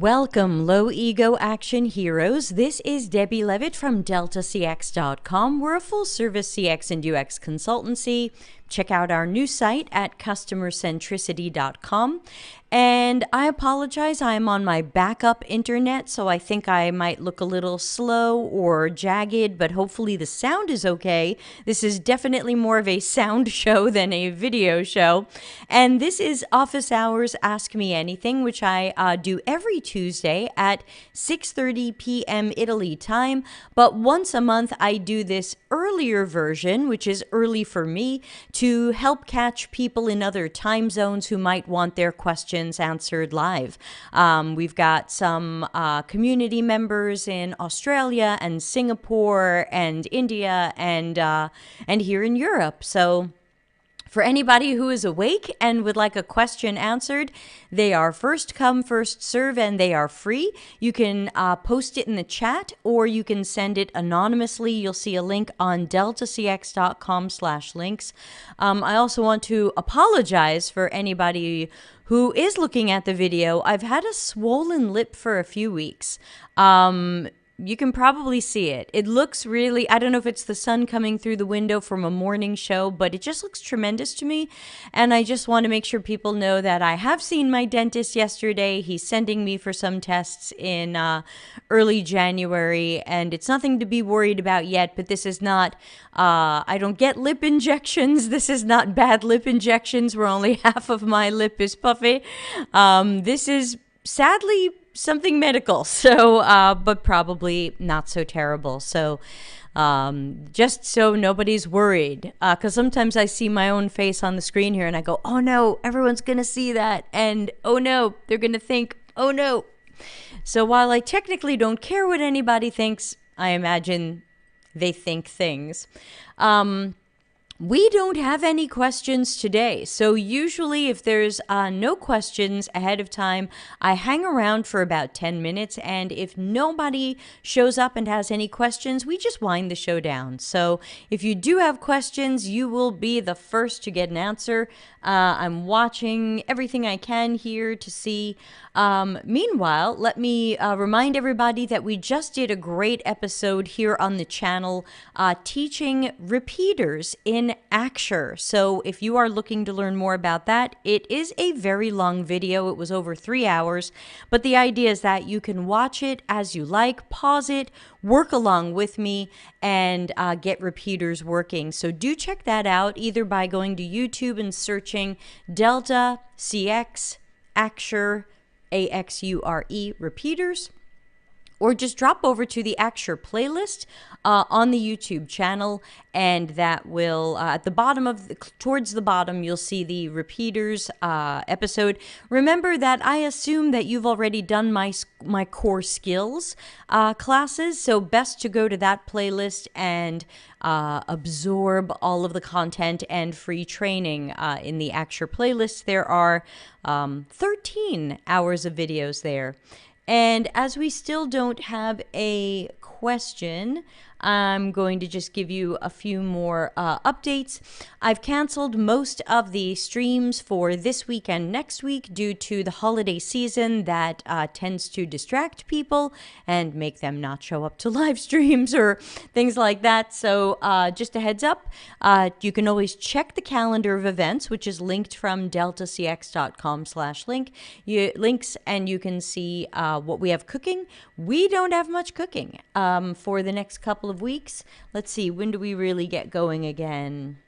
Welcome, low ego action heroes. This is Debbie Levitt from deltacx.com. We're a full service CX and UX consultancy. Check out our new site at customercentricity.com. And I apologize, I'm on my backup internet, so I think I might look a little slow or jagged, but hopefully the sound is okay. This is definitely more of a sound show than a video show. And this is Office Hours Ask Me Anything, which I do every Tuesday at 6:30 p.m. Italy time. But once a month, I do this earlier version, which is early for me, to help catch people in other time zones who might want their questions answered live. We've got some community members in Australia and Singapore and India and here in Europe. So for anybody who is awake and would like a question answered, they are first come, first serve, and they are free. You can post it in the chat, or you can send it anonymously. You'll see a link on deltacx.com/links. I also want to apologize for anybody who is looking at the video. I've had a swollen lip for a few weeks. You can probably see it. It looks really, I don't know if it's the sun coming through the window from a morning show, but it just looks tremendous to me. And I just want to make sure people know that I have seen my dentist yesterday. He's sending me for some tests in early January, and it's nothing to be worried about yet, but this is not, I don't get lip injections. This is not bad lip injections where only half of my lip is puffy. This is sadly something medical, so but probably not so terrible. So just so nobody's worried, because sometimes I see my own face on the screen here and I go, oh no, everyone's gonna see that, and oh no, they're gonna think, oh no. So while I technically don't care what anybody thinks, I imagine they think things. We don't have any questions today. So usually if there's no questions ahead of time, I hang around for about 10 minutes. And if nobody shows up and has any questions, we just wind the show down. So if you do have questions, you will be the first to get an answer. I'm watching everything I can here to see. Meanwhile, let me remind everybody that we just did a great episode here on the channel teaching repeaters in Axure. So if you are looking to learn more about that, it is a very long video. It was over 3 hours, but the idea is that you can watch it as you like, pause it, work along with me, and get repeaters working. So do check that out either by going to YouTube and searching Delta CX Axure AXURE repeaters, or just drop over to the Axure playlist on the YouTube channel, and that will, at the bottom of, towards the bottom, you'll see the repeaters episode. Remember that I assume that you've already done my core skills classes, so best to go to that playlist and absorb all of the content and free training in the Axure playlist. There are 13 hours of videos there. And as we still don't have a question, I'm going to just give you a few more updates. I've canceled most of the streams for this week and next week due to the holiday season that tends to distract people and make them not show up to live streams or things like that. So just a heads up, you can always check the calendar of events, which is linked from deltacx.com/links, and you can see what we have cooking. We don't have much cooking for the next couple of weeks. Let's see, when do we really get going again?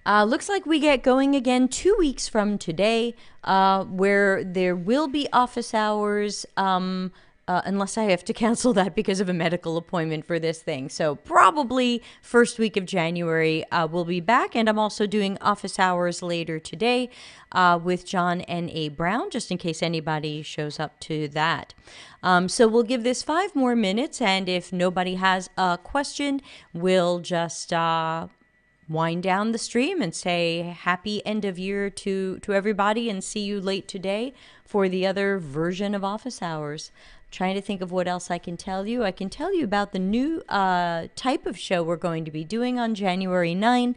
Looks like we get going again 2 weeks from today, where there will be office hours, unless I have to cancel that because of a medical appointment for this thing. So probably first week of January we'll be back, and I'm also doing office hours later today with John N.A. Brown, just in case anybody shows up to that. So we'll give this 5 more minutes, and if nobody has a question, we'll just wind down the stream and say happy end of year to everybody, and see you late today for the other version of office hours. Trying to think of what else I can tell you. I can tell you about the new type of show we're going to be doing on January 9.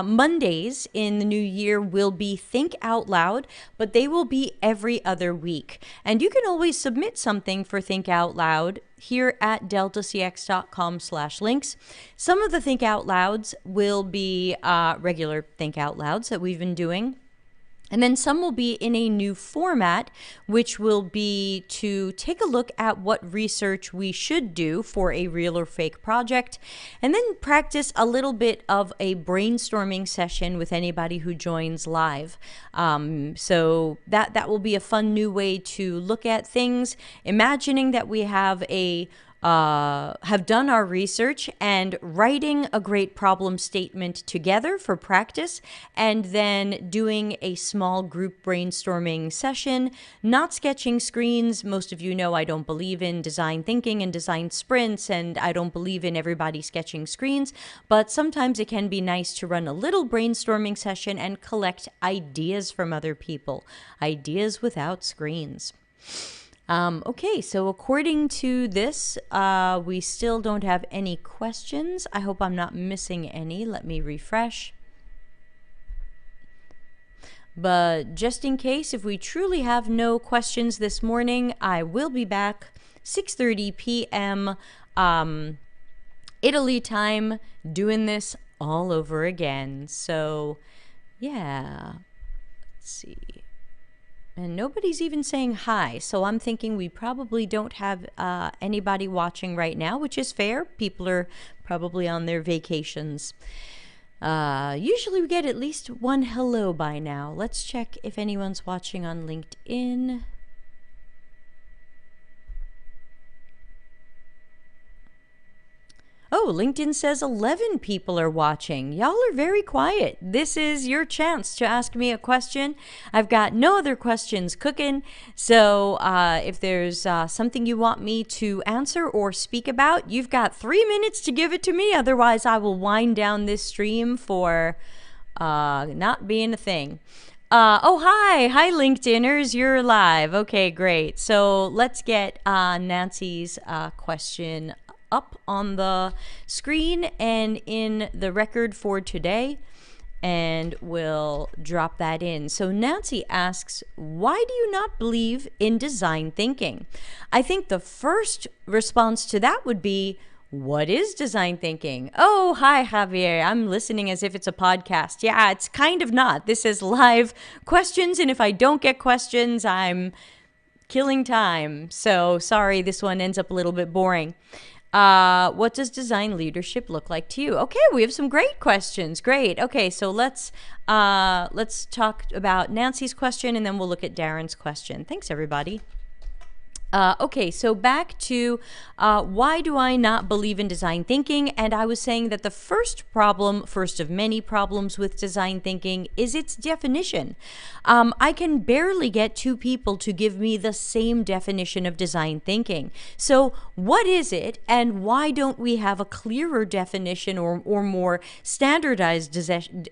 Mondays in the new year will be Think Out Loud, but they will be every other week. And you can always submit something for Think Out Loud here at deltacx.com/links. Some of the Think Out Louds will be regular Think Out Louds that we've been doing. And then some will be in a new format, which will be to take a look at what research we should do for a real or fake project, and then practice a little bit of a brainstorming session with anybody who joins live. So that will be a fun new way to look at things, imagining that we have done our research and writing a great problem statement together for practice, and then doing a small group brainstorming session, not sketching screens. Most of you know I don't believe in design thinking and design sprints, and I don't believe in everybody sketching screens, but sometimes it can be nice to run a little brainstorming session and collect ideas from other people, ideas without screens. Okay, so according to this, we still don't have any questions. I hope I'm not missing any. Let me refresh. But just in case, if we truly have no questions this morning, I will be back 6:30 p.m. Italy time, doing this all over again. So, yeah, let's see. And nobody's even saying hi, so I'm thinking we probably don't have anybody watching right now, which is fair. People are probably on their vacations. Usually we get at least one hello by now. Let's check if anyone's watching on LinkedIn. Oh, LinkedIn says 11 people are watching. Y'all are very quiet. This is your chance to ask me a question. I've got no other questions cooking. So if there's something you want me to answer or speak about, you've got 3 minutes to give it to me. Otherwise, I will wind down this stream for not being a thing. Hi, LinkedIners, you're live. Okay, great. So let's get Nancy's question up on the screen and in the record for today, and we'll drop that in. So Nancy asks, why do you not believe in design thinking? I think the first response to that would be, what is design thinking? Oh, hi, Javier. I'm listening as if it's a podcast. Yeah, it's kind of not. This is live questions, and if I don't get questions, I'm killing time. So sorry, this one ends up a little bit boring. What does design leadership look like to you? Okay, we have some great questions. Great. Okay, so let's talk about Nancy's question, and then we'll look at Darren's question. Thanks, everybody. Okay, so back to why do I not believe in design thinking? And I was saying that the first of many problems with design thinking is its definition. I can barely get two people to give me the same definition of design thinking. So what is it, and why don't we have a clearer definition or more standardized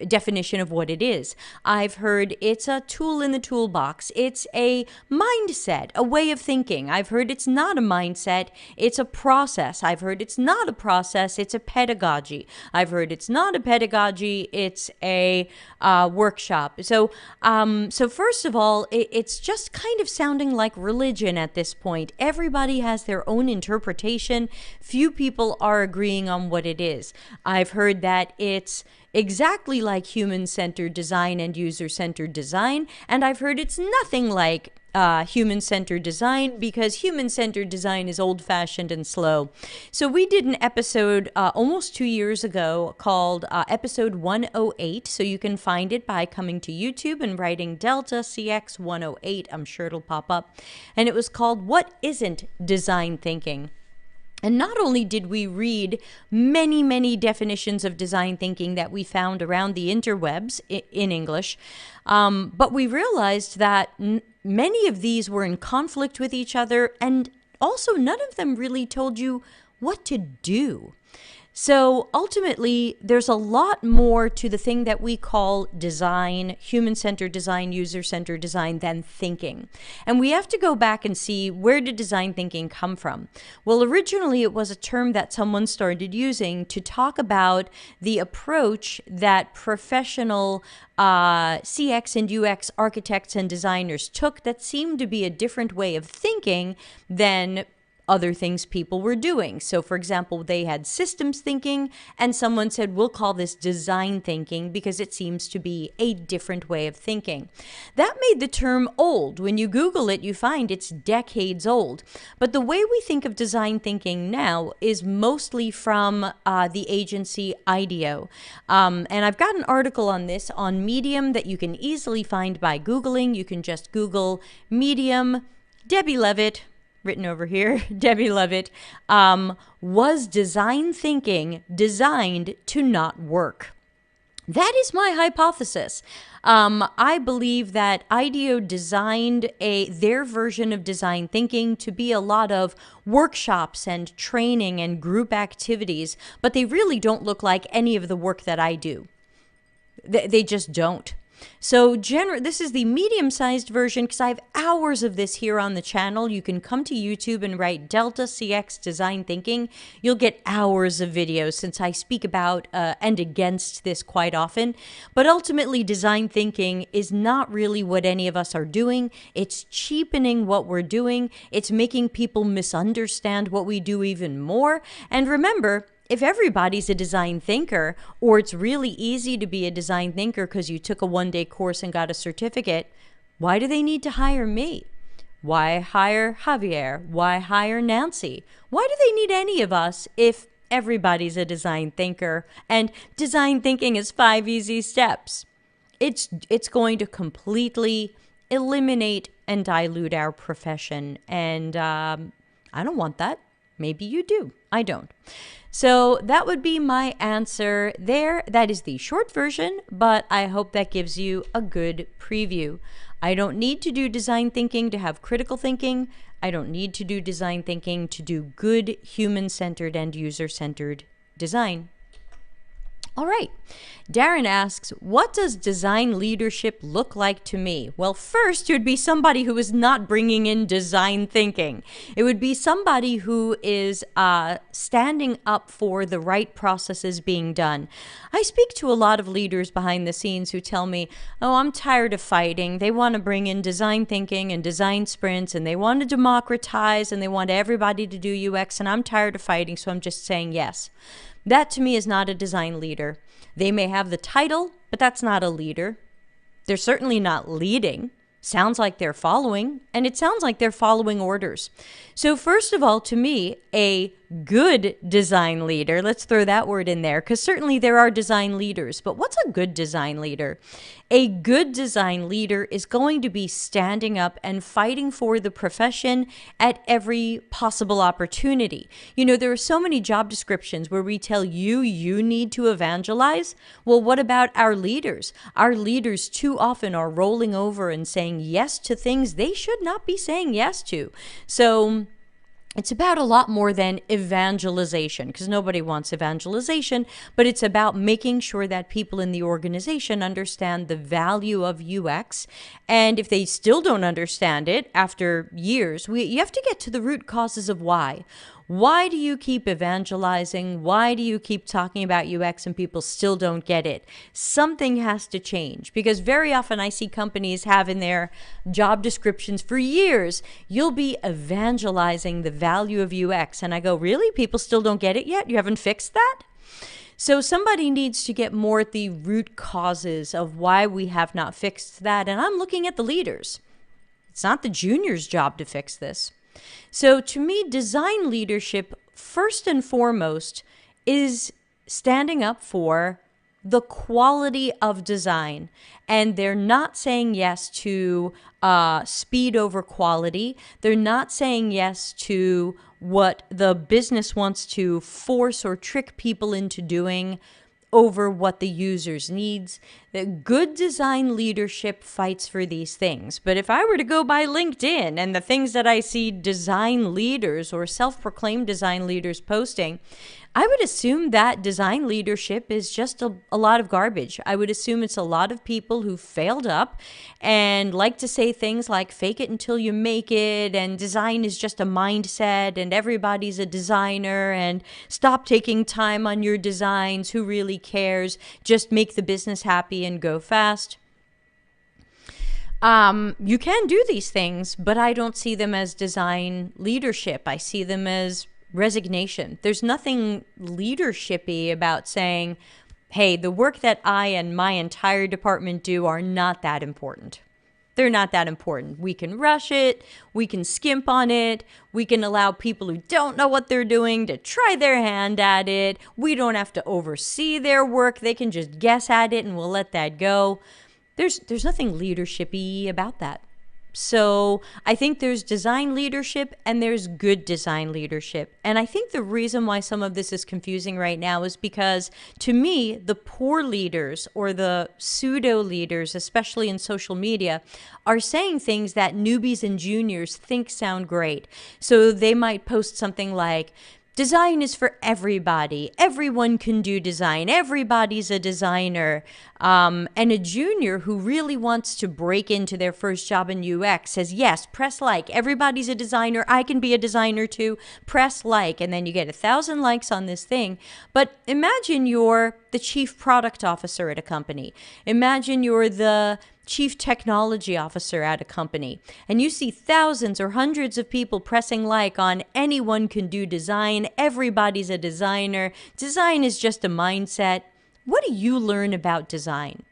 definition of what it is? I've heard it's a tool in the toolbox. It's a mindset, a way of thinking. I've heard it's not a mindset, it's a process. I've heard it's not a process, it's a pedagogy. I've heard it's not a pedagogy, it's a workshop. So first of all, it's just kind of sounding like religion at this point. Everybody has their own interpretation. Few people are agreeing on what it is. I've heard that it's exactly like human-centered design and user-centered design, and I've heard it's nothing like human-centered design, because human-centered design is old-fashioned and slow. So we did an episode almost 2 years ago called episode 108. So you can find it by coming to YouTube and writing Delta CX 108. I'm sure it'll pop up. And it was called What Isn't Design Thinking? And not only did we read many, many definitions of design thinking that we found around the interwebs in English, but we realized that many of these were in conflict with each other, and also none of them really told you what to do. So ultimately, there's a lot more to the thing that we call design, human-centered design, user-centered design, than thinking. And we have to go back and see, where did design thinking come from? Well, originally it was a term that someone started using to talk about the approach that professional CX and UX architects and designers took that seemed to be a different way of thinking than other things people were doing. So for example, they had systems thinking, and someone said, we'll call this design thinking because it seems to be a different way of thinking. That made the term old. When you Google it, you find it's decades old. But the way we think of design thinking now is mostly from the agency IDEO. And I've got an article on this on Medium that you can easily find by Googling. You can just Google Medium, Debbie Levitt, written over here, Debbie Levitt, was design thinking designed to not work? That is my hypothesis. I believe that IDEO designed their version of design thinking to be a lot of workshops and training and group activities, but they really don't look like any of the work that I do. They just don't. So this is the medium-sized version because I have hours of this here on the channel. You can come to YouTube and write Delta CX Design Thinking. You'll get hours of videos since I speak about and against this quite often. But ultimately, design thinking is not really what any of us are doing. It's cheapening what we're doing. It's making people misunderstand what we do even more. And remember, if everybody's a design thinker, or it's really easy to be a design thinker because you took a one-day course and got a certificate, why do they need to hire me? Why hire Javier? Why hire Nancy? Why do they need any of us if everybody's a design thinker and design thinking is 5 easy steps? It's going to completely eliminate and dilute our profession, and I don't want that. Maybe you do. I don't. So that would be my answer there. That is the short version, but I hope that gives you a good preview. I don't need to do design thinking to have critical thinking. I don't need to do design thinking to do good human-centered and user-centered design. All right. Darren asks, what does design leadership look like to me? Well, first, it would be somebody who is not bringing in design thinking. It would be somebody who is standing up for the right processes being done. I speak to a lot of leaders behind the scenes who tell me, oh, I'm tired of fighting. They want to bring in design thinking and design sprints, and they want to democratize, and they want everybody to do UX, and I'm tired of fighting, so I'm just saying yes. That to me is not a design leader. They may have the title, but that's not a leader. They're certainly not leading. Sounds like they're following, and it sounds like they're following orders. So first of all, to me, a good design leader, let's throw that word in there, because certainly there are design leaders, but what's a good design leader? A good design leader is going to be standing up and fighting for the profession at every possible opportunity. You know, there are so many job descriptions where we tell you need to evangelize. Well, what about our leaders? Our leaders too often are rolling over and saying yes to things they should not be saying yes to. So it's about a lot more than evangelization, because nobody wants evangelization, but it's about making sure that people in the organization understand the value of UX. And if they still don't understand it after years, you have to get to the root causes of why. Why do you keep evangelizing? Why do you keep talking about UX and people still don't get it? Something has to change, because very often I see companies have in their job descriptions for years, you'll be evangelizing the value of UX. And I go, really? People still don't get it yet? You haven't fixed that? So somebody needs to get more at the root causes of why we have not fixed that. And I'm looking at the leaders. It's not the junior's job to fix this. So to me, design leadership, first and foremost, is standing up for the quality of design. And they're not saying yes to speed over quality. They're not saying yes to what the business wants to force or trick people into doing over what the users needs. Good design leadership fights for these things. But if I were to go by LinkedIn and the things that I see design leaders or self-proclaimed design leaders posting, I would assume that design leadership is just a lot of garbage. I would assume it's a lot of people who failed up and like to say things like fake it until you make it, and design is just a mindset, and everybody's a designer, and stop taking time on your designs. Who really cares? Just make the business happy and go fast. You can do these things, but I don't see them as design leadership. I see them as resignation. There's nothing leadershipy about saying, hey, the work that I and my entire department do are not that important. They're not that important. We can rush it. We can skimp on it. We can allow people who don't know what they're doing to try their hand at it. We don't have to oversee their work. They can just guess at it and we'll let that go. There's nothing leadershipy about that. So I think there's design leadership and there's good design leadership. And I think the reason why some of this is confusing right now is because, to me, the poor leaders or the pseudo leaders, especially in social media, are saying things that newbies and juniors think sound great. So they might post something like, design is for everybody. Everyone can do design. Everybody's a designer. And a junior who really wants to break into their first job in UX says, yes, press like. Everybody's a designer. I can be a designer too. Press like. And then you get 1,000 likes on this thing. But imagine you're the chief product officer at a company. Imagine you're the chief technology officer at a company, and you see thousands or hundreds of people pressing like on anyone can do design, everybody's a designer, design is just a mindset. What do you learn about design?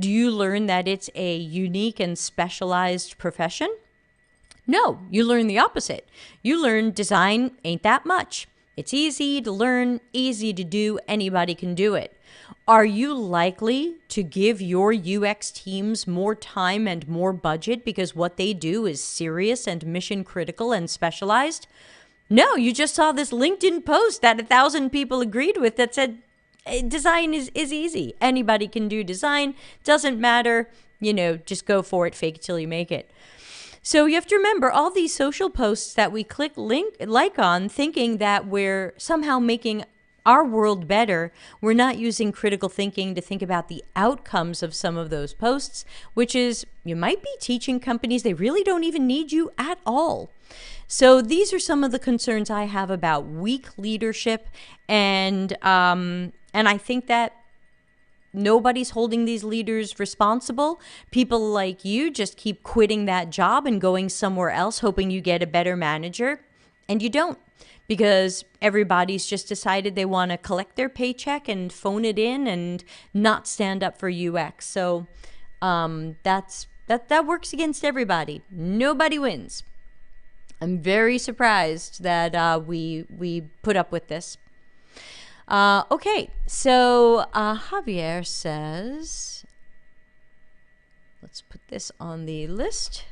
Do you learn that it's a unique and specialized profession? No, you learn the opposite. You learn design ain't that much. It's easy to learn, easy to do, anybody can do it. Are you likely to give your UX teams more time and more budget because what they do is serious and mission critical and specialized? No, you just saw this LinkedIn post that 1,000 people agreed with that said design is easy. Anybody can do design. Doesn't matter. Just go for it. Fake it till you make it. So you have to remember all these social posts that we click like on, thinking that we're somehow making our world better. We're not using critical thinking to think about the outcomes of some of those posts, which is you might be teaching companies they really don't even need you at all. So these are some of the concerns I have about weak leadership, and I think that nobody's holding these leaders responsible. People like you just keep quitting that job and going somewhere else, hoping you get a better manager, and you don't. Because everybody's just decided they want to collect their paycheck and phone it in and not stand up for UX. So that works against everybody. Nobody wins. I'm very surprised that we put up with this. Okay, so Javier says, let's put this on the list.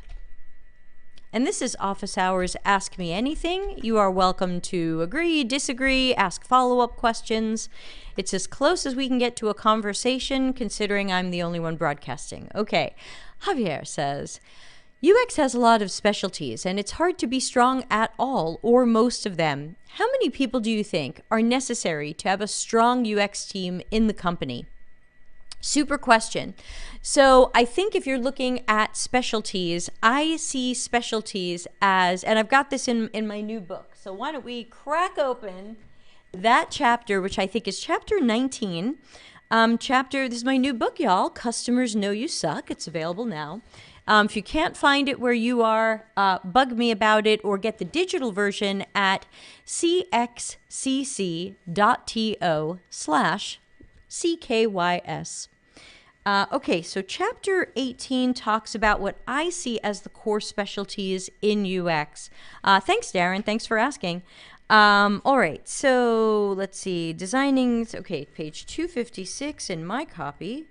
And this is Office Hours Ask Me Anything. You are welcome to agree, disagree, ask follow-up questions. It's as close as we can get to a conversation, considering I'm the only one broadcasting. Okay, Javier says, UX has a lot of specialties, and it's hard to be strong at all or most of them. How many people do you think are necessary to have a strong UX team in the company? Super question. So I think if you're looking at specialties, I see specialties as, and I've got this in my new book. So why don't we crack open that chapter, which I think is chapter 19. This is my new book, y'all. Customers Know You Suck. It's available now. If you can't find it where you are, bug me about it or get the digital version at cxcc.to/CKYS. Okay, so chapter 18 talks about what I see as the core specialties in UX. Thanks, Darren. Thanks for asking. All right, so let's see. Designing, okay, page 256 in my copy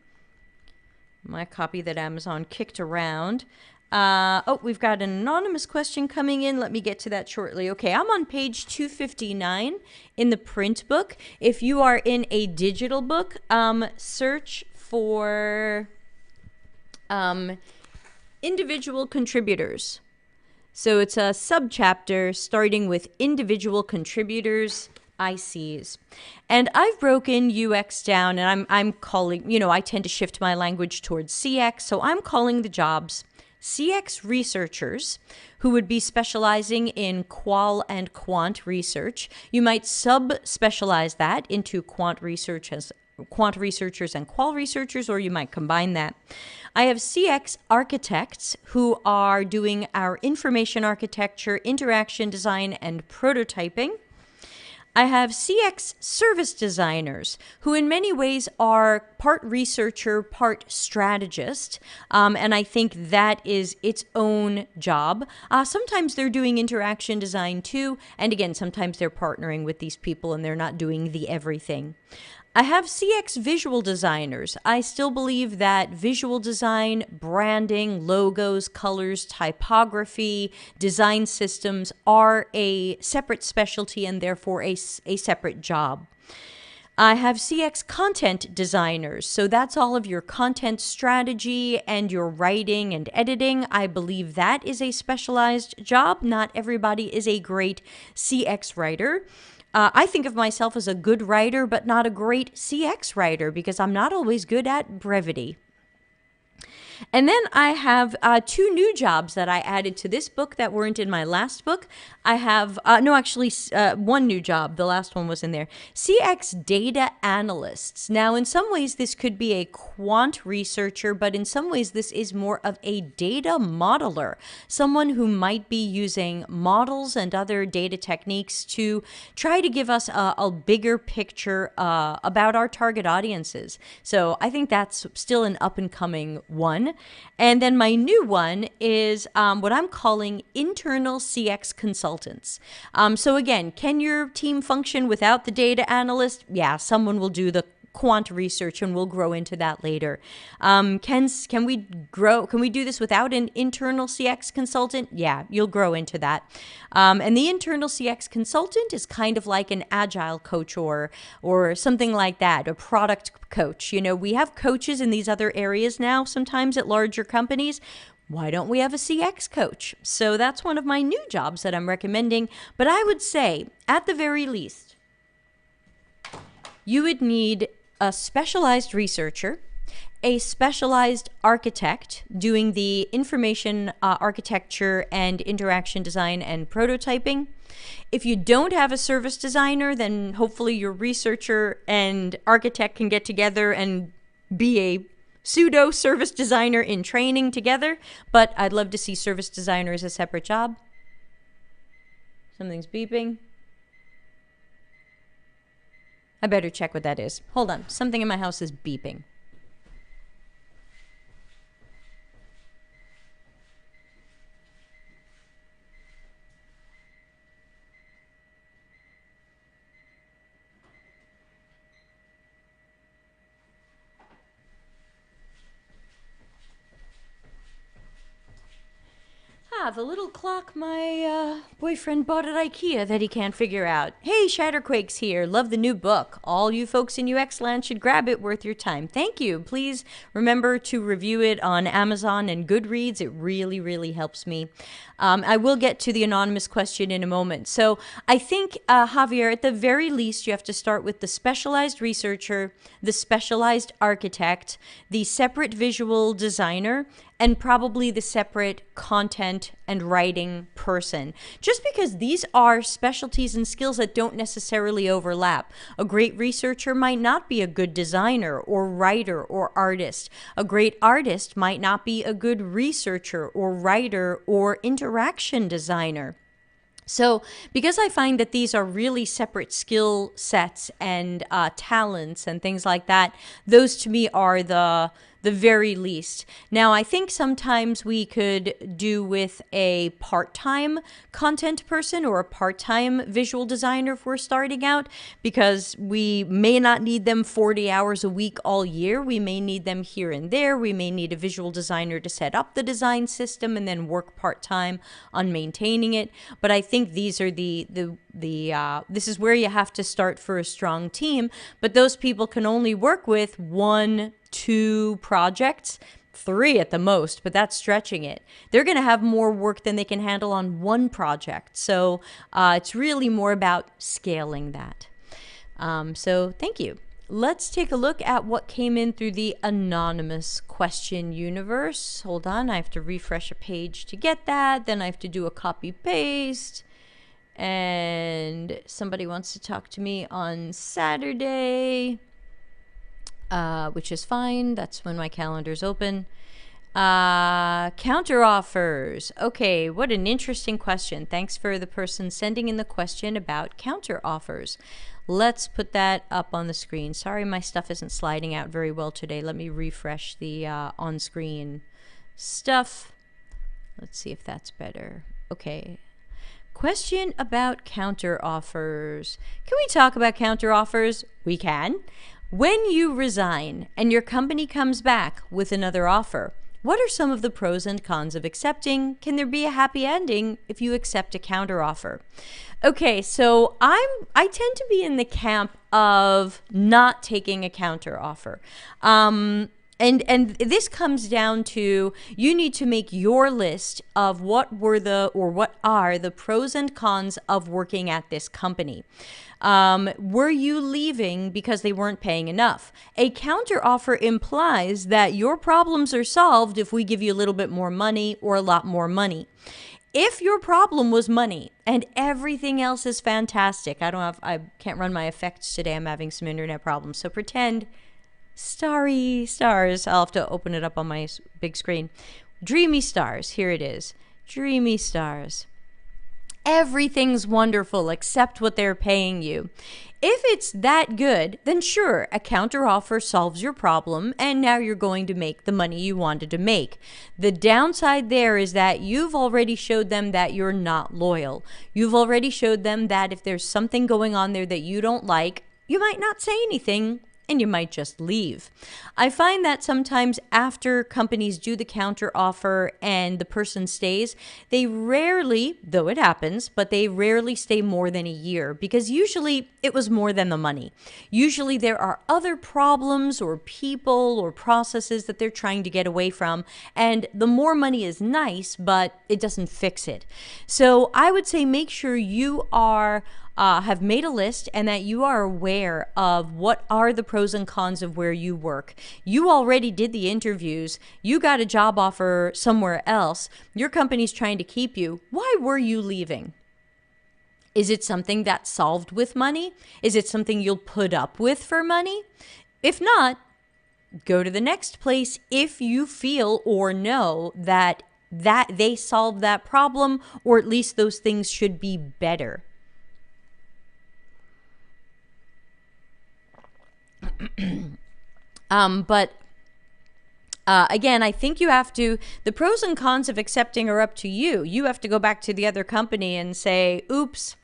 that Amazon kicked around. We've got an anonymous question coming in. Let me get to that shortly. Okay, I'm on page 259 in the print book. If you are in a digital book, search for individual contributors. So it's a subchapter starting with individual contributors ICs. And I've broken UX down, and I'm calling, I tend to shift my language towards CX, so I'm calling the jobs CX researchers, who would be specializing in qual and quant research. You might sub-specialize that into quant researchers and qual researchers, or you might combine that. I have CX architects who are doing our information architecture, interaction design, and prototyping. I have CX service designers, who in many ways are part researcher, part strategist, and I think that is its own job. Sometimes they're doing interaction design too, and again, sometimes they're partnering with these people and they're not doing the everything. I have CX visual designers. I still believe that visual design, branding, logos, colors, typography, design systems are a separate specialty and therefore a separate job. I have CX content designers, so that's all of your content strategy and your writing and editing. I believe that is a specialized job. Not everybody is a great CX writer. I think of myself as a good writer, but not a great CX writer because I'm not always good at brevity. And then I have two new jobs that I added to this book that weren't in my last book. I have, one new job. The last one was in there. CX data analysts. Now, in some ways, this could be a quant researcher, but in some ways, this is more of a data modeler. Someone who might be using models and other data techniques to try to give us a bigger picture about our target audiences. So I think that's still an up-and-coming one. And then my new one is what I'm calling internal CX consultants. So again, can your team function without the data analyst? Yeah, someone will do the quant research, and we'll grow into that later. Can we do this without an internal CX consultant? Yeah, you'll grow into that. And the internal CX consultant is kind of like an agile coach or something like that, a product coach. We have coaches in these other areas now, sometimes at larger companies. Why don't we have a CX coach? So that's one of my new jobs that I'm recommending. But I would say, at the very least, you would need a specialized researcher, a specialized architect doing the information architecture and interaction design and prototyping. If you don't have a service designer, then hopefully your researcher and architect can get together and be a pseudo service designer in training together. But I'd love to see service designer as a separate job. Something's beeping. I better check what that is. Hold on. Something in my house is beeping. The little clock my boyfriend bought at IKEA that he can't figure out. Hey, Shatterquakes here. Love the new book. All you folks in UX land should grab it. Worth your time. Thank you. Please remember to review it on Amazon and Goodreads. It really, really helps me. I will get to the anonymous question in a moment. So I think, Javier, at the very least, you have to start with the specialized researcher, the specialized architect, the separate visual designer, and probably the separate content and writing person. Just because these are specialties and skills that don't necessarily overlap. A great researcher might not be a good designer or writer or artist. A great artist might not be a good researcher or writer or interaction designer. So because I find that these are really separate skill sets and talents and things like that, those to me are the very least. Now, I think sometimes we could do with a part-time content person or a part-time visual designer if we're starting out, because we may not need them 40 hours a week all year. We may need them here and there. We may need a visual designer to set up the design system and then work part-time on maintaining it. But I think these are this is where you have to start for a strong team, but those people can only work with 1-2 projects 3 at the most, but that's stretching it. They're going to have more work than they can handle on one project. So it's really more about scaling that. So thank you. Let's take a look at what came in through the anonymous question universe. Hold on, I have to refresh a page to get that. Then I have to do a copy paste. And somebody wants to talk to me on Saturday, which is fine. That's when my calendar's open. Counter offers. Okay, what an interesting question. Thanks for the person sending in the question about counter offers. Let's put that up on the screen. Sorry, my stuff isn't sliding out very well today. Let me refresh the on-screen stuff. Let's see if that's better. Okay. Question about counter offers. Can we talk about counter offers? We can. When you resign and your company comes back with another offer, what are some of the pros and cons of accepting? Can there be a happy ending if you accept a counter offer? Okay, so I tend to be in the camp of not taking a counter offer. And this comes down to you need to make your list of what are the pros and cons of working at this company. Were you leaving because they weren't paying enough? A counter offer implies that your problems are solved if we give you a little bit more money or a lot more money. If your problem was money and everything else is fantastic, I can't run my effects today. I'm having some internet problems. So pretend starry stars. I'll have to open it up on my big screen. Dreamy stars. Here it is. Dreamy stars. Everything's wonderful except what they're paying you. If it's that good, then sure, a counteroffer solves your problem and now you're going to make the money you wanted to make. The downside there is that you've already showed them that you're not loyal. You've already showed them that if there's something going on there that you don't like, you might not say anything and you might just leave. I find that sometimes after companies do the counter offer and the person stays, they rarely, though it happens, but they rarely stay more than a year because usually it was more than the money. Usually there are other problems or people or processes that they're trying to get away from, and the more money is nice, but it doesn't fix it. So I would say make sure you have made a list and that you are aware of what are the pros and cons of where you work. You already did the interviews. You got a job offer somewhere else. Your company's trying to keep you. Why were you leaving? Is it something that's solved with money? Is it something you'll put up with for money? If not, go to the next place if you feel or know that they solve that problem, or at least those things should be better. Again, I think you have to, the pros and cons of accepting are up to you. You have to go back to the other company and say, oops,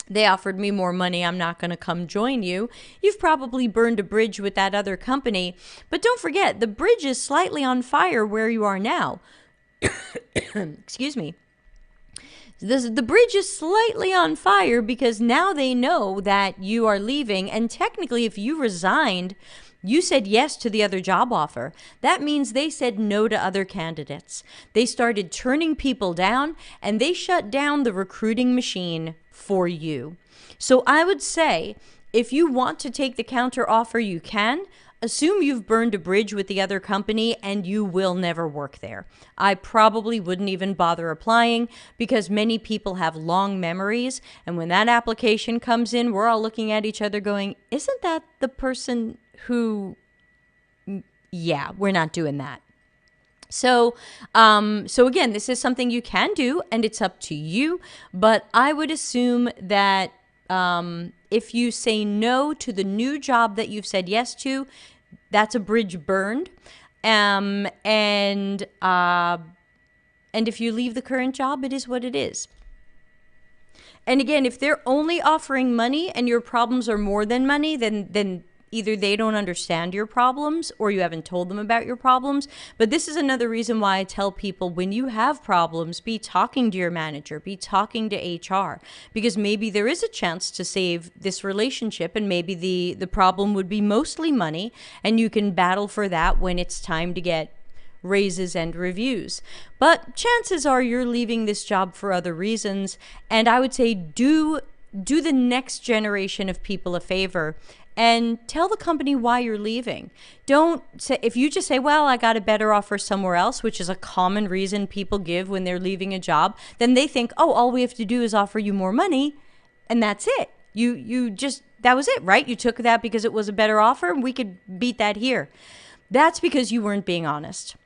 they offered me more money. I'm not going to come join you. You've probably burned a bridge with that other company. But don't forget, the bridge is slightly on fire where you are now. Excuse me. The bridge is slightly on fire because now they know that you are leaving. And technically, if you resigned, you said yes to the other job offer. That means they said no to other candidates. They started turning people down and they shut down the recruiting machine for you. So I would say if you want to take the counter offer, you can. Assume you've burned a bridge with the other company and you will never work there. I probably wouldn't even bother applying because many people have long memories. And when that application comes in, we're all looking at each other going, isn't that the person who, yeah, we're not doing that. So again, this is something you can do and it's up to you. But I would assume that if you say no to the new job that you've said yes to, that's a bridge burned. And if you leave the current job, it is what it is. And again, if they're only offering money and your problems are more than money, then either they don't understand your problems or you haven't told them about your problems. But this is another reason why I tell people when you have problems, be talking to your manager, be talking to HR, because maybe there is a chance to save this relationship and maybe the problem would be mostly money and you can battle for that when it's time to get raises and reviews. But chances are you're leaving this job for other reasons. And I would say do the next generation of people a favor and tell the company why you're leaving. Don't say, if you just say, well, I got a better offer somewhere else, which is a common reason people give when they're leaving a job, then they think, oh, all we have to do is offer you more money, and that's it. You just, that was it, right? You took that because it was a better offer, and we could beat that here. That's because you weren't being honest.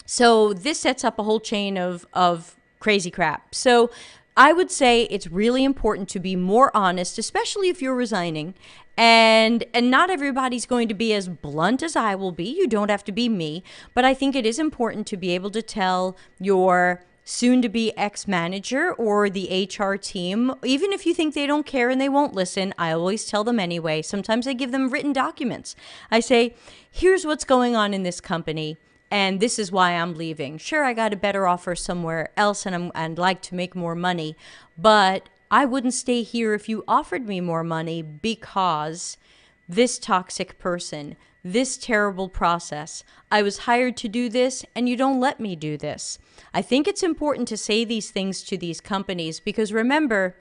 So this sets up a whole chain of crazy crap. So I would say it's really important to be more honest, especially if you're resigning. And not everybody's going to be as blunt as I will be. You don't have to be me. But I think it is important to be able to tell your soon-to-be ex-manager or the HR team, even if you think they don't care and they won't listen, I always tell them anyway. Sometimes I give them written documents. I say, here's what's going on in this company, and this is why I'm leaving. Sure, I got a better offer somewhere else, and I'd like to make more money, but I wouldn't stay here if you offered me more money because this toxic person, this terrible process, I was hired to do this and you don't let me do this. I think it's important to say these things to these companies because remember,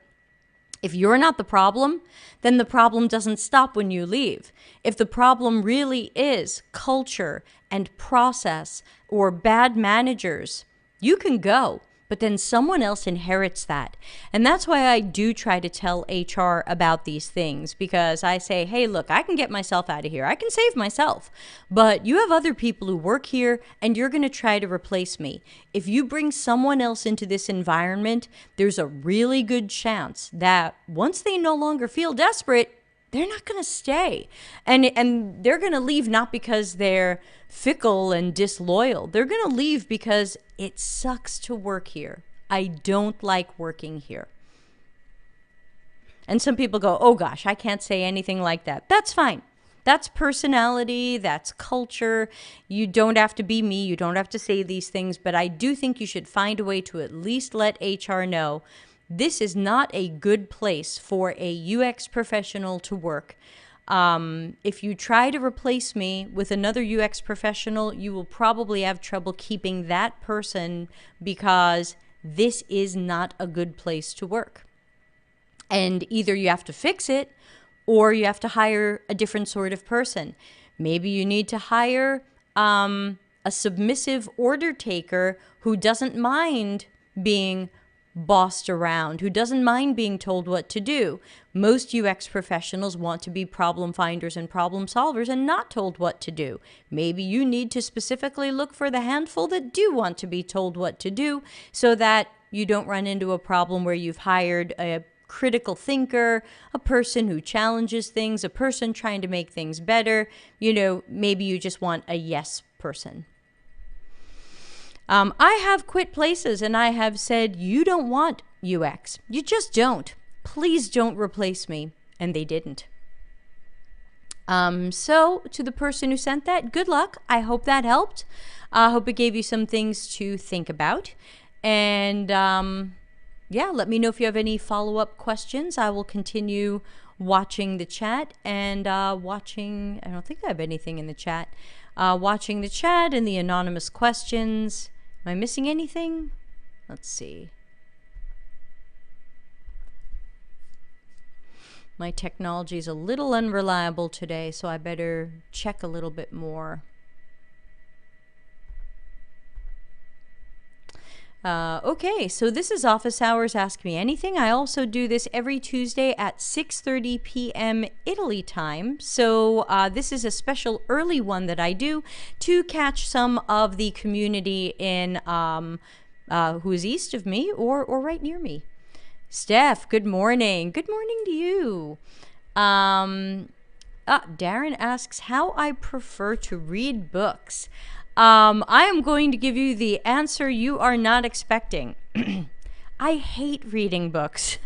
if you're not the problem, then the problem doesn't stop when you leave. If the problem really is culture and process or bad managers, you can go. But then someone else inherits that. And that's why I do try to tell HR about these things because I say, hey, look, I can get myself out of here. I can save myself. But you have other people who work here and you're going to try to replace me. If you bring someone else into this environment, there's a really good chance that once they no longer feel desperate, they're not going to stay. And they're going to leave not because they're fickle and disloyal. They're going to leave because it sucks to work here. I don't like working here. And some people go, oh gosh, I can't say anything like that. That's fine. That's personality. That's culture. You don't have to be me. You don't have to say these things. But I do think you should find a way to at least let HR know this is not a good place for a UX professional to work. If you try to replace me with another UX professional, you will probably have trouble keeping that person because this is not a good place to work. And either you have to fix it or you have to hire a different sort of person. Maybe you need to hire a submissive order taker who doesn't mind being bossed around, who doesn't mind being told what to do. Most UX professionals want to be problem finders and problem solvers and not told what to do. Maybe you need to specifically look for the handful that do want to be told what to do so that you don't run into a problem where you've hired a critical thinker, a person who challenges things, a person trying to make things better. You know, maybe you just want a yes person. I have quit places and I have said, you don't want UX. You just don't. Please don't replace me. And they didn't. So to the person who sent that, good luck. I hope that helped. I hope it gave you some things to think about. And yeah, let me know if you have any follow-up questions. I will continue watching the chat and watching, I don't think I have anything in the chat. Watching the chat and the anonymous questions. Am I missing anything? Let's see. My technology is a little unreliable today, so I better check a little bit more. Okay, so this is Office Hours Ask Me Anything. I also do this every Tuesday at 6:30 p.m. Italy time. So this is a special early one that I do to catch some of the community in who is east of me or right near me. Steph, good morning. Good morning to you. Darren asks how I prefer to read books. I am going to give you the answer you are not expecting. I hate reading books.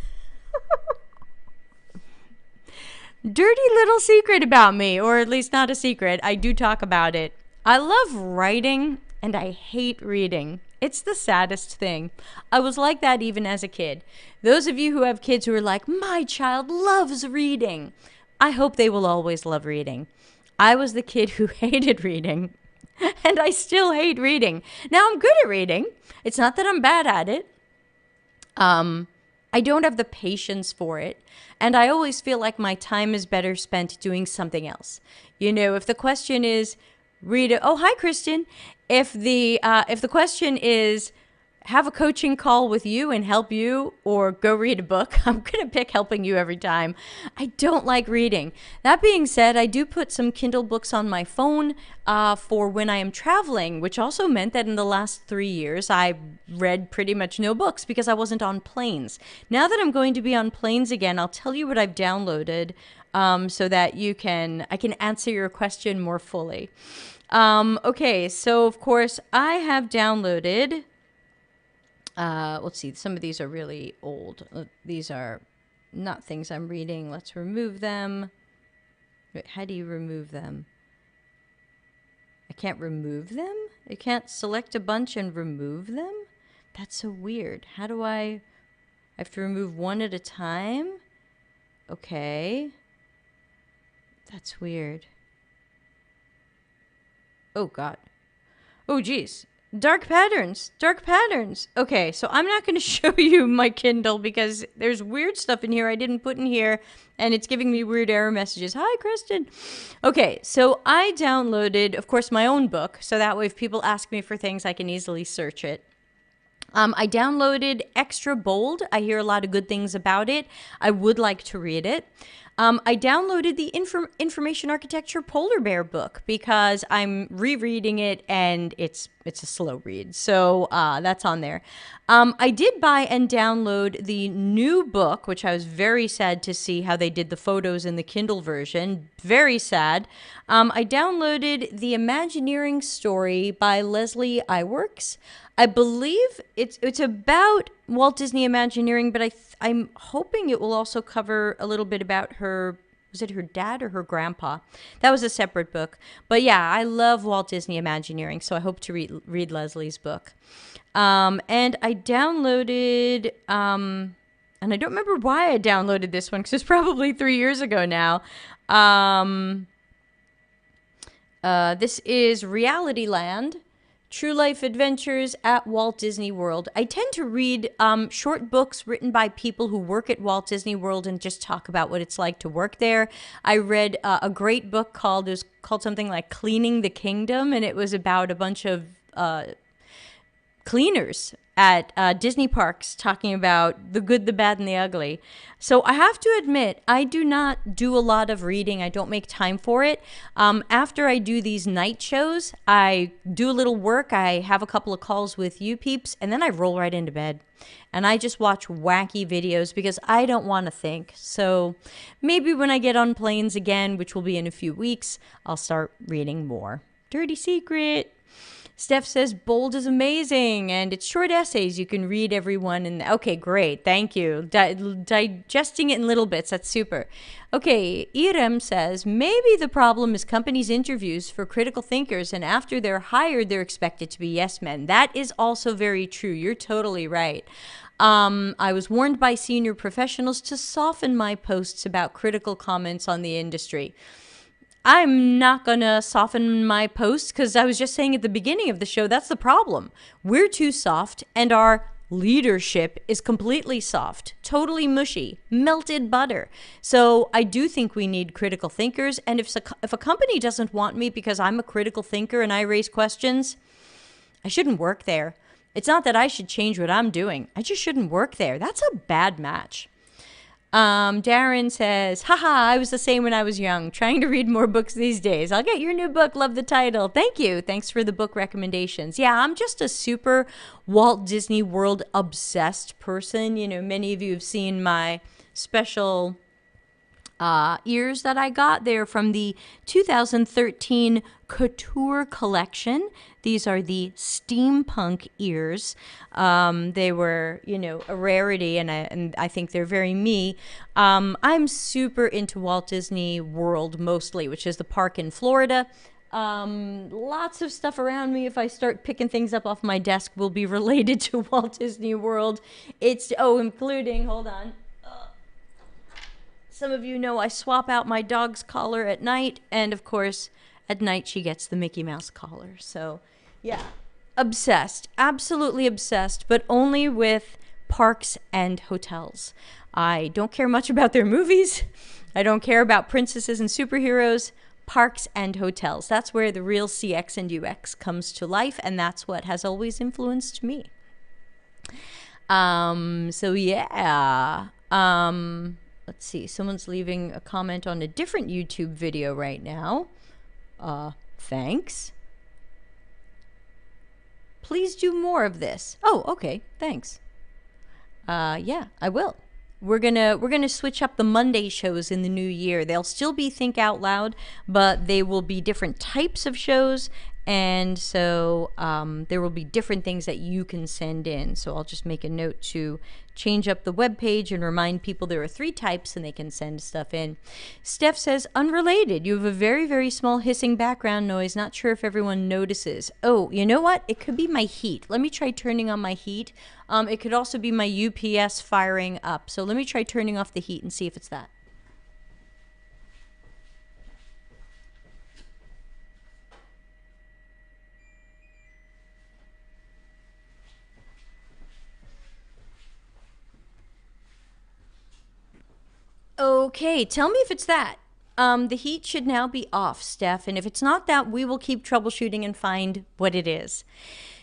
Dirty little secret about me, or at least not a secret. I do talk about it. I love writing and I hate reading. It's the saddest thing. I was like that even as a kid. Those of you who have kids who are like, my child loves reading, I hope they will always love reading. I was the kid who hated reading. and I still hate reading. Now, I'm good at reading. It's not that I'm bad at it. I don't have the patience for it. And I always feel like my time is better spent doing something else. You know, if the question is read it. Oh, hi, Kristen. If the question is have a coaching call with you and help you or go read a book, I'm going to pick helping you every time. I don't like reading. That being said, I do put some Kindle books on my phone for when I am traveling, which also meant that in the last 3 years, I read pretty much no books because I wasn't on planes. Now that I'm going to be on planes again, I'll tell you what I've downloaded so that I can answer your question more fully. Okay, so of course, I have downloaded... let's see, some of these are really old. These are not things I'm reading. Let's remove them. Wait, how do you remove them? I can't remove them? I can't select a bunch and remove them? That's so weird. How do I have to remove one at a time? Okay. That's weird. Oh, God. Oh, geez. Dark patterns. Okay, so I'm not going to show you my Kindle because there's weird stuff in here I didn't put in here, and it's giving me weird error messages. Hi, Kristen. Okay, so I downloaded, of course, my own book, so that way if people ask me for things, I can easily search it. I downloaded Extra Bold. I hear a lot of good things about it. I would like to read it. I downloaded the Information Architecture Polar Bear book because I'm rereading it and it's a slow read. So that's on there. I did buy and download the new book, which I was very sad to see how they did the photos in the Kindle version. Very sad. I downloaded The Imagineering Story by Leslie Iwerks. I believe it's about Walt Disney Imagineering, but I'm hoping it will also cover a little bit about her. Was it her dad or her grandpa? That was a separate book. But yeah, I love Walt Disney Imagineering, so I hope to read Leslie's book. And I downloaded, and I don't remember why I downloaded this one because it's probably 3 years ago now. This is Reality Land. True Life Adventures at Walt Disney World. I tend to read short books written by people who work at Walt Disney World and just talk about what it's like to work there. I read a great book called something like Cleaning the Kingdom, and it was about a bunch of cleaners at Disney parks talking about the good, the bad, and the ugly. So I have to admit, I do not do a lot of reading. I don't make time for it. After I do these night shows, I do a little work. I have a couple of calls with you peeps, and then I roll right into bed. And I just watch wacky videos because I don't want to think. So maybe when I get on planes again, which will be in a few weeks, I'll start reading more. Dirty secret. Steph says Bold is amazing, and it's short essays. You can read every one. And okay, great. Thank you. Digesting it in little bits. That's super. Okay, Irem says, maybe the problem is companies' interviews for critical thinkers, and after they're hired, they're expected to be yes men. That is also very true. You're totally right. I was warned by senior professionals to soften my posts about critical comments on the industry. I'm not going to soften my posts because I was just saying at the beginning of the show, that's the problem. We're too soft and our leadership is completely soft, totally mushy, melted butter. So I do think we need critical thinkers. And if a company doesn't want me because I'm a critical thinker and I raise questions, I shouldn't work there. It's not that I should change what I'm doing. I just shouldn't work there. That's a bad match. Darren says, haha, I was the same when I was young, trying to read more books these days. I'll get your new book. Love the title. Thank you. Thanks for the book recommendations. Yeah, I'm just a super Walt Disney World obsessed person. You know, many of you have seen my special ears that I got. They're from the 2013 Couture collection. These are the steampunk ears. They were, you know, a rarity, and I think they're very me. I'm super into Walt Disney World mostly, which is the park in Florida. Lots of stuff around me, if I start picking things up off my desk, will be related to Walt Disney World. Including, hold on. Some of you know I swap out my dog's collar at night, and of course, At night, she gets the Mickey Mouse collar. So, yeah, obsessed, absolutely obsessed, but only with parks and hotels. I don't care much about their movies. I don't care about princesses and superheroes. Parks and hotels. That's where the real CX and UX comes to life, and that's what has always influenced me. So yeah. Let's see. Someone's leaving a comment on a different YouTube video right now. Thanks. Please do more of this. Oh, okay. Thanks. Yeah, I will. We're gonna switch up the Monday shows in the new year. They'll still be Think Out Loud, but they will be different types of shows, and so there will be different things that you can send in. So I'll just make a note to change up the web page and remind people there are 3 types and they can send stuff in. Steph says, unrelated. You have a very, very small hissing background noise. Not sure if everyone notices. Oh, you know what? It could be my heat. Let me try turning on my heat. It could also be my UPS firing up. So let me try turning off the heat and see if it's that. Okay, tell me if it's that. The heat should now be off, Steph, and if it's not that, we will keep troubleshooting and find what it is.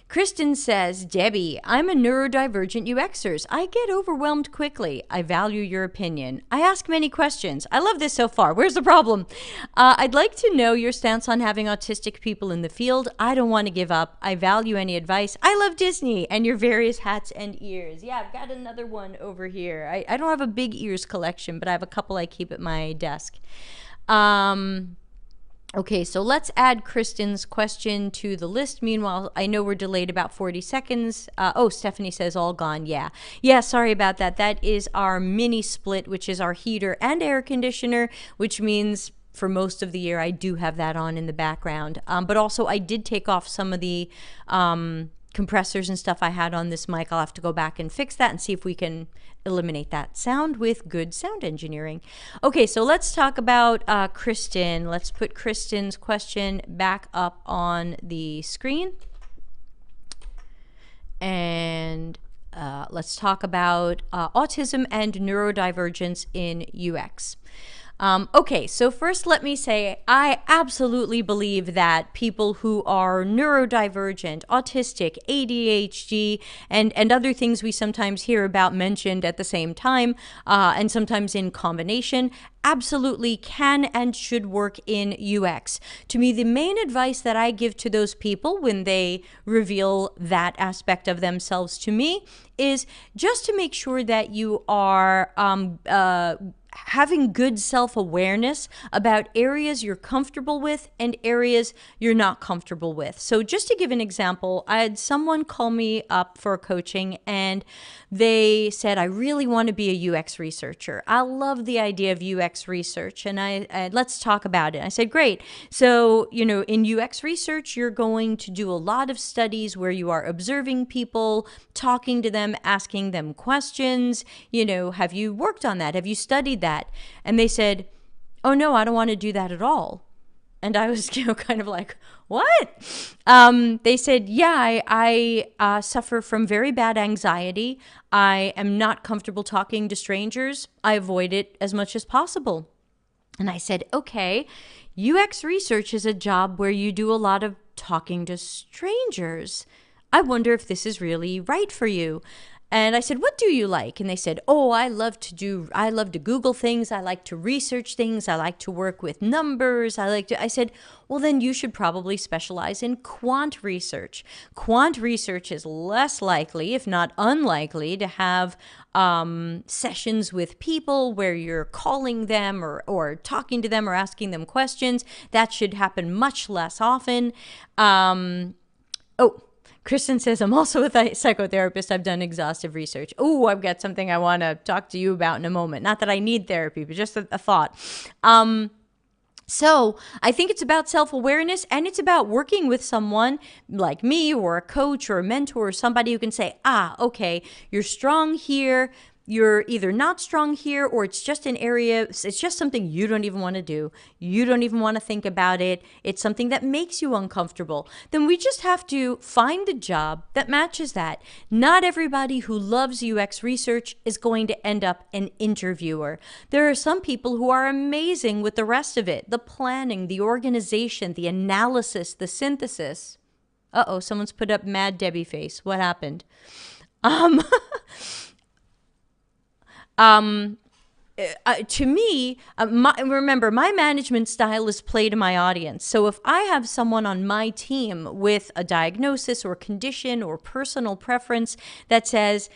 Kristen says, Debbie, I'm a neurodivergent UXer. I get overwhelmed quickly. I value your opinion. I ask many questions. I love this so far. Where's the problem? I'd like to know your stance on having autistic people in the field. I don't want to give up. I value any advice. I love Disney and your various hats and ears. Yeah, I've got another one over here. I don't have a big ears collection, but I have a couple I keep at my desk. Okay, so let's add Kristen's question to the list. Meanwhile, I know we're delayed about 40 seconds. Oh, Stephanie says all gone. Yeah. Yeah, sorry about that. That is our mini split, which is our heater and air conditioner, which means for most of the year I do have that on in the background. But also I did take off some of the compressors and stuff I had on this mic. I'll have to go back and fix that and see if we can eliminate that sound with good sound engineering. Okay, so let's talk about Kristen. Let's put Kristen's question back up on the screen. And let's talk about autism and neurodivergence in UX. Okay, so first let me say I absolutely believe that people who are neurodivergent, autistic, ADHD, and other things we sometimes hear about mentioned at the same time, and sometimes in combination, absolutely can and should work in UX. To me, the main advice that I give to those people when they reveal that aspect of themselves to me is just to make sure that you are having good self-awareness about areas you're comfortable with and areas you're not comfortable with. So just to give an example, I had someone call me up for coaching and they said, I really want to be a UX researcher. I love the idea of UX research and I let's talk about it. I said, great. So, you know, in UX research, you're going to do a lot of studies where you are observing people, talking to them, asking them questions. You know, have you worked on that? Have you studied that? And they said, oh no, I don't want to do that at all. And I was, you know, kind of like, what? They said, yeah, I suffer from very bad anxiety. I am not comfortable talking to strangers. I avoid it as much as possible. And I said, okay, UX research is a job where you do a lot of talking to strangers. I wonder if this is really right for you. And I said, what do you like? And they said, oh, I love to Google things. I like to research things. I like to work with numbers. I said, well, then you should probably specialize in quant research. Quant research is less likely, if not unlikely, to have sessions with people where you're calling them or talking to them or asking them questions. That should happen much less often. Kristen says, I'm also a psychotherapist. I've done exhaustive research. Oh, I've got something I want to talk to you about in a moment. Not that I need therapy, but just a thought. So I think it's about self-awareness and it's about working with someone like me or a coach or a mentor or somebody who can say, okay, you're strong here. you're either not strong here, or it's just an area, it's just something you don't even want to do. You don't even want to think about it. It's something that makes you uncomfortable. Then we just have to find a job that matches that. Not everybody who loves UX research is going to end up an interviewer. There are some people who are amazing with the rest of it, the planning, the organization, the analysis, the synthesis. Uh-oh, someone's put up Mad Debbie face. What happened? To me, remember, my management style is play to my audience. So if I have someone on my team with a diagnosis or condition or personal preference that says,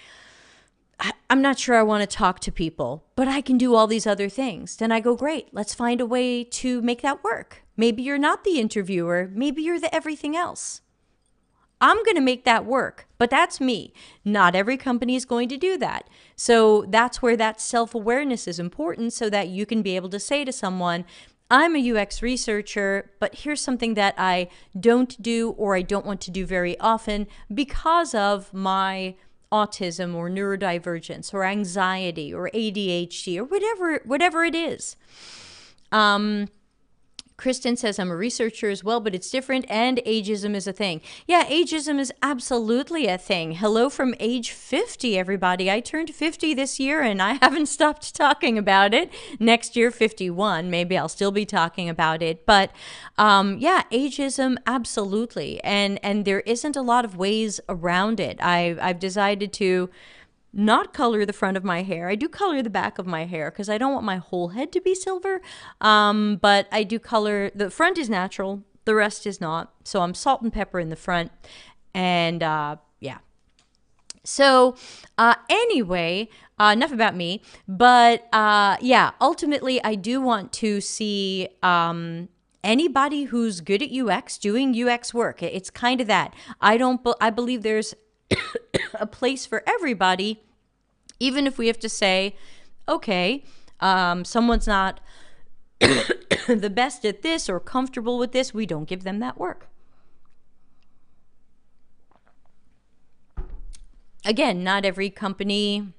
I'm not sure I want to talk to people, but I can do all these other things, then I go, great, let's find a way to make that work. Maybe you're not the interviewer. Maybe you're the everything else. I'm going to make that work, but that's me. Not every company is going to do that. So that's where that self-awareness is important, so that you can be able to say to someone, I'm a UX researcher, but here's something that I don't do or I don't want to do very often because of my autism or neurodivergence or anxiety or ADHD or whatever it is. Kristen says, I'm a researcher as well, but it's different, and ageism is a thing. Yeah, ageism is absolutely a thing. Hello from age 50, everybody. I turned 50 this year, and I haven't stopped talking about it. Next year, 51. Maybe I'll still be talking about it. But yeah, ageism, absolutely. And there isn't a lot of ways around it. I've decided to not color the front of my hair. I do color the back of my hair because I don't want my whole head to be silver. But I do color, the front is natural, the rest is not. So I'm salt and pepper in the front. And yeah. So anyway, enough about me. But yeah, ultimately I do want to see anybody who's good at UX doing UX work. It's kind of that. I believe there's a place for everybody, even if we have to say, okay, someone's not the best at this or comfortable with this, we don't give them that work. Again, not every company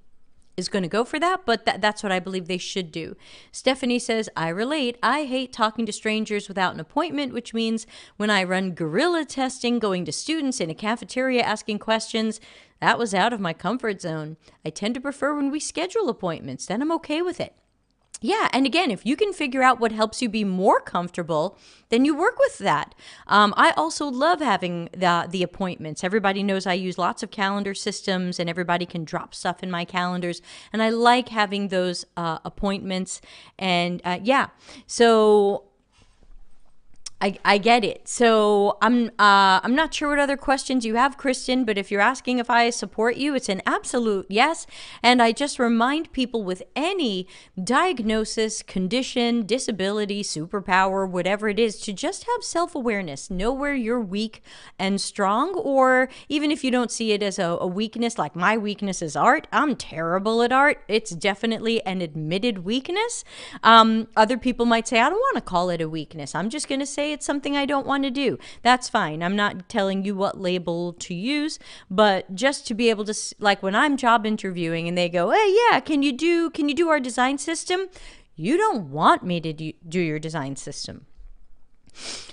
is going to go for that, but that's what I believe they should do. Stephanie says, I relate. I hate talking to strangers without an appointment, which means when I run guerrilla testing, going to students in a cafeteria asking questions, that was out of my comfort zone. I tend to prefer when we schedule appointments, then I'm okay with it. Yeah, and again, if you can figure out what helps you be more comfortable, then you work with that. I also love having the appointments. Everybody knows I use lots of calendar systems, and everybody can drop stuff in my calendars. And I like having those appointments. And yeah, so I get it. So I'm not sure what other questions you have, Kristen, but if you're asking if I support you, it's an absolute yes. And I just remind people with any diagnosis, condition, disability, superpower, whatever it is, to just have self-awareness. Know where you're weak and strong, or even if you don't see it as a weakness, like my weakness is art. I'm terrible at art. It's definitely an admitted weakness. Other people might say, I don't want to call it a weakness. I'm just going to say it's something I don't want to do. That's fine. I'm not telling you what label to use, but just to be able to, like when I'm job interviewing and they go, hey, yeah, can you do our design system? You don't want me to do your design system.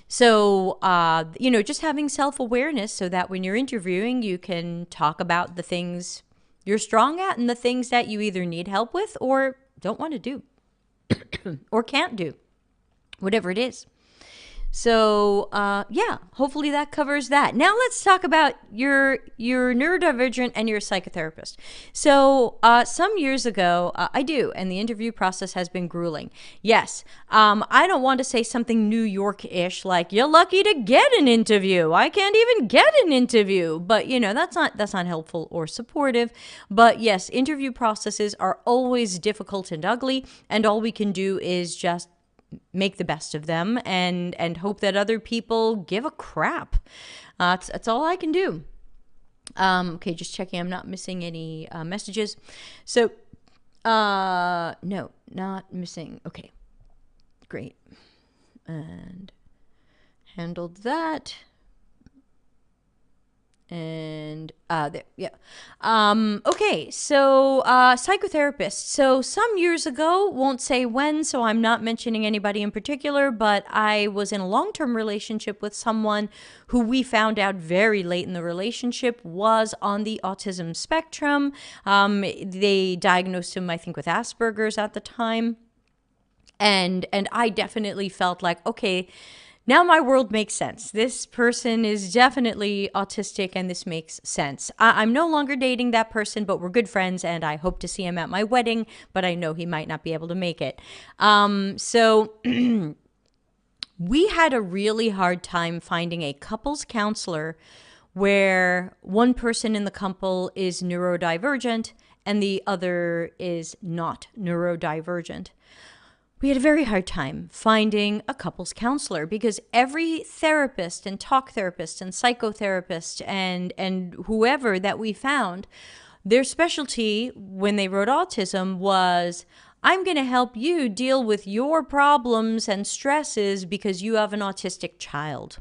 So, you know, just having self-awareness so that when you're interviewing, you can talk about the things you're strong at and the things that you either need help with or don't want to do or can't do, whatever it is. So, yeah, hopefully that covers that. Now let's talk about your neurodivergent and your psychotherapist. So, some years ago, I do, and the interview process has been grueling. Yes, I don't want to say something New York-ish like, you're lucky to get an interview. I can't even get an interview. But, you know, that's not helpful or supportive. But yes, interview processes are always difficult and ugly, and all we can do is just make the best of them and hope that other people give a crap. That's all I can do. Okay, just checking I'm not missing any messages. So, no, not missing. Okay, great. And handled that. And there, yeah. Okay, so psychotherapist. So some years ago, won't say when, so I'm not mentioning anybody in particular, but I was in a long-term relationship with someone who we found out very late in the relationship was on the autism spectrum. They diagnosed him, I think, with Asperger's at the time. And I definitely felt like, okay, now my world makes sense. This person is definitely autistic and this makes sense. I'm no longer dating that person, but we're good friends and I hope to see him at my wedding, but I know he might not be able to make it. So we had a really hard time finding a couples counselor where one person in the couple is neurodivergent and the other is not neurodivergent. We had a very hard time finding a couples counselor because every therapist and talk therapist and psychotherapist and whoever that we found, their specialty when they wrote autism was, I'm going to help you deal with your problems and stresses because you have an autistic child.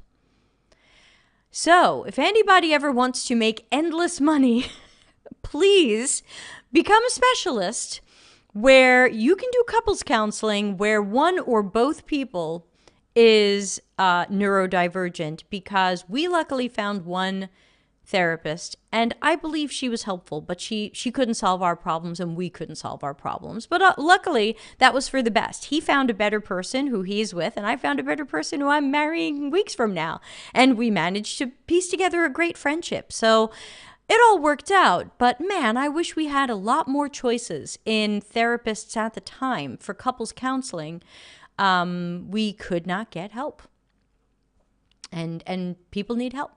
So if anybody ever wants to make endless money, please become a specialist where you can do couples counseling where one or both people is neurodivergent, because we luckily found one therapist and I believe she was helpful, but she couldn't solve our problems and we couldn't solve our problems. But luckily that was for the best. He found a better person who he's with and I found a better person who I'm marrying weeks from now. And we managed to piece together a great friendship. So it all worked out, but man, I wish we had a lot more choices in therapists at the time for couples counseling. We could not get help, and people need help.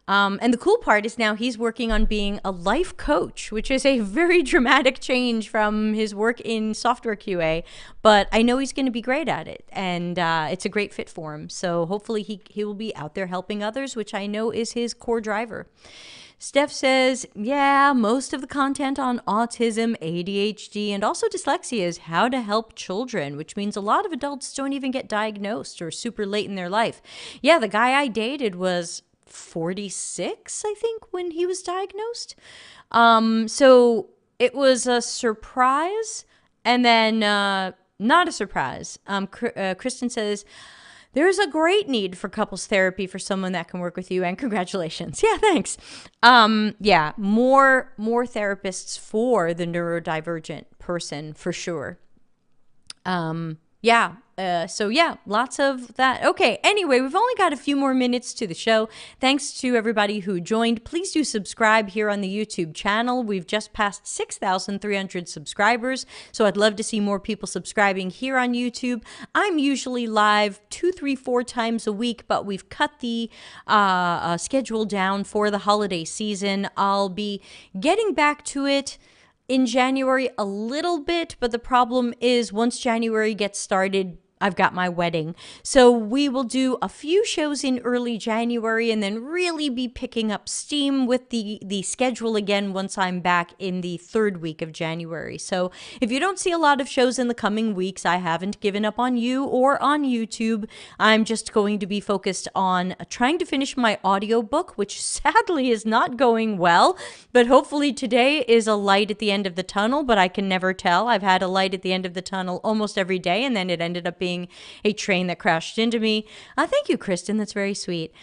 And the cool part is now he's working on being a life coach, which is a very dramatic change from his work in software QA, but I know he's going to be great at it, and it's a great fit for him. So hopefully he will be out there helping others, which I know is his core driver. Steph says, yeah, most of the content on autism, ADHD, and also dyslexia is how to help children, which means a lot of adults don't even get diagnosed or super late in their life. Yeah, the guy I dated was 46, I think, when he was diagnosed. So it was a surprise and then not a surprise. Kristen says, there's a great need for couples therapy for someone that can work with you, and congratulations. Yeah, thanks. Yeah, more therapists for the neurodivergent person for sure. So yeah, lots of that. Okay, anyway, we've only got a few more minutes to the show. Thanks to everybody who joined. Please do subscribe here on the YouTube channel. We've just passed 6,300 subscribers, so I'd love to see more people subscribing here on YouTube. I'm usually live 2, 3, 4 times a week, but we've cut the schedule down for the holiday season. I'll be getting back to it in January a little bit, but the problem is once January gets started, I've got my wedding. So we will do a few shows in early January and then really be picking up steam with the schedule again once I'm back in the 3rd week of January. So if you don't see a lot of shows in the coming weeks, I haven't given up on you or on YouTube. I'm just going to be focused on trying to finish my audiobook, which sadly is not going well, but hopefully today is a light at the end of the tunnel, but I can never tell. I've had a light at the end of the tunnel almost every day, and then it ended up being a train that crashed into me. Thank you, Kristen. That's very sweet.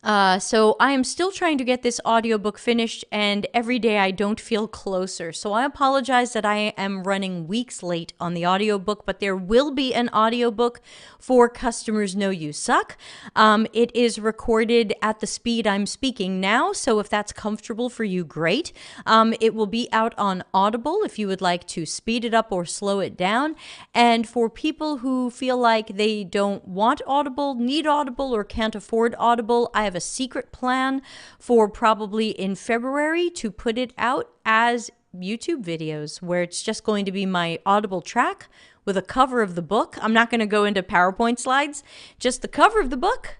So I am still trying to get this audiobook finished, and every day I don't feel closer. So I apologize that I am running weeks late on the audiobook, but there will be an audiobook for Customers Know You Suck. It is recorded at the speed I'm speaking now, so if that's comfortable for you, great. It will be out on Audible if you would like to speed it up or slow it down. And for people who feel like they don't want Audible, need Audible, or can't afford Audible, I have a secret plan for probably in February to put it out as YouTube videos where it's just going to be my Audible track with a cover of the book. I'm not going to go into PowerPoint slides, just the cover of the book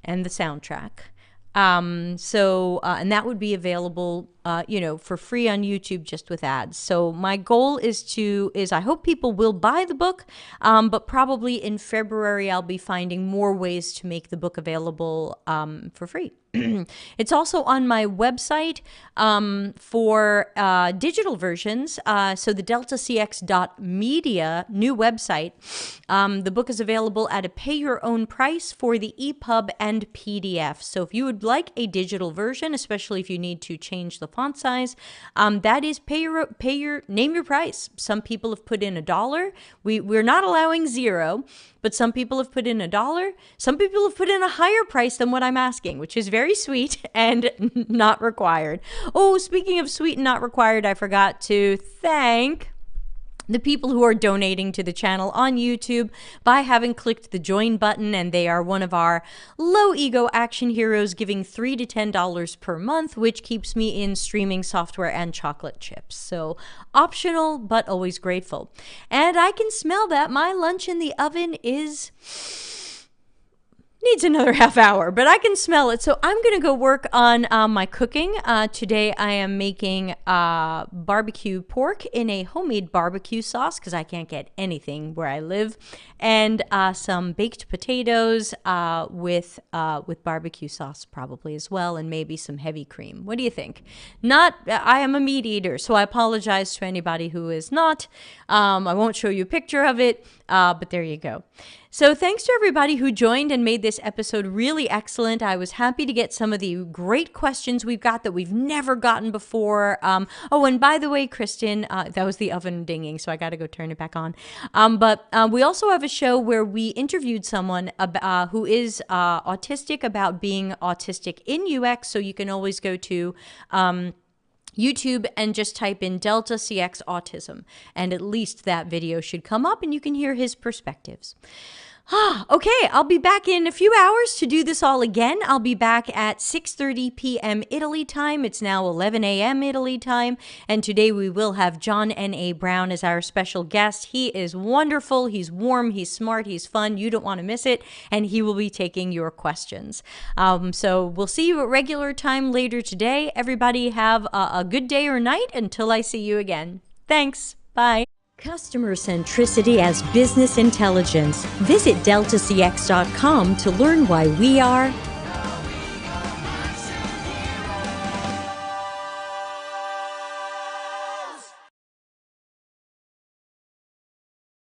and the soundtrack. And that would be available, for free on YouTube just with ads. So my goal is I hope people will buy the book, but probably in February I'll be finding more ways to make the book available for free. It's also on my website for digital versions. So the deltacx.media, new website. The book is available at a pay-your-own price for the EPUB and PDF. So if you would like a digital version, especially if you need to change the font size, that is name your price. Some people have put in $1. We're not allowing $0, but some people have put in $1. Some people have put in a higher price than what I'm asking, which is very sweet and not required. Oh, speaking of sweet and not required, I forgot to thank the people who are donating to the channel on YouTube by having clicked the join button, and they are one of our low ego action heroes, giving $3 to $10 per month, which keeps me in streaming software and chocolate chips. So optional, but always grateful. And I can smell that my lunch in the oven needs another half hour, but I can smell it. So I'm going to go work on my cooking. Today I am making barbecue pork in a homemade barbecue sauce because I can't get anything where I live, and some baked potatoes with barbecue sauce probably as well, and maybe some heavy cream. What do you think? I am a meat eater, so I apologize to anybody who is not. I won't show you a picture of it, but there you go. So thanks to everybody who joined and made this episode really excellent. I was happy to get some of the great questions we've got that we've never gotten before. Oh, and by the way, Kristen, that was the oven dinging, so I got to go turn it back on. But we also have a show where we interviewed someone who is autistic about being autistic in UX, so you can always go to YouTube and just type in Delta CX autism, and at least that video should come up and you can hear his perspectives. Okay, I'll be back in a few hours to do this all again. I'll be back at 6:30 p.m. Italy time. It's now 11 a.m. Italy time, and today we will have John N.A. Brown as our special guest. He is wonderful, he's warm, he's smart, he's fun. You don't want to miss it, and he will be taking your questions. So we'll see you at regular time later today. Everybody have a good day or night until I see you again. Thanks. Bye. Customer centricity as business intelligence. Visit deltacx.com to learn why we are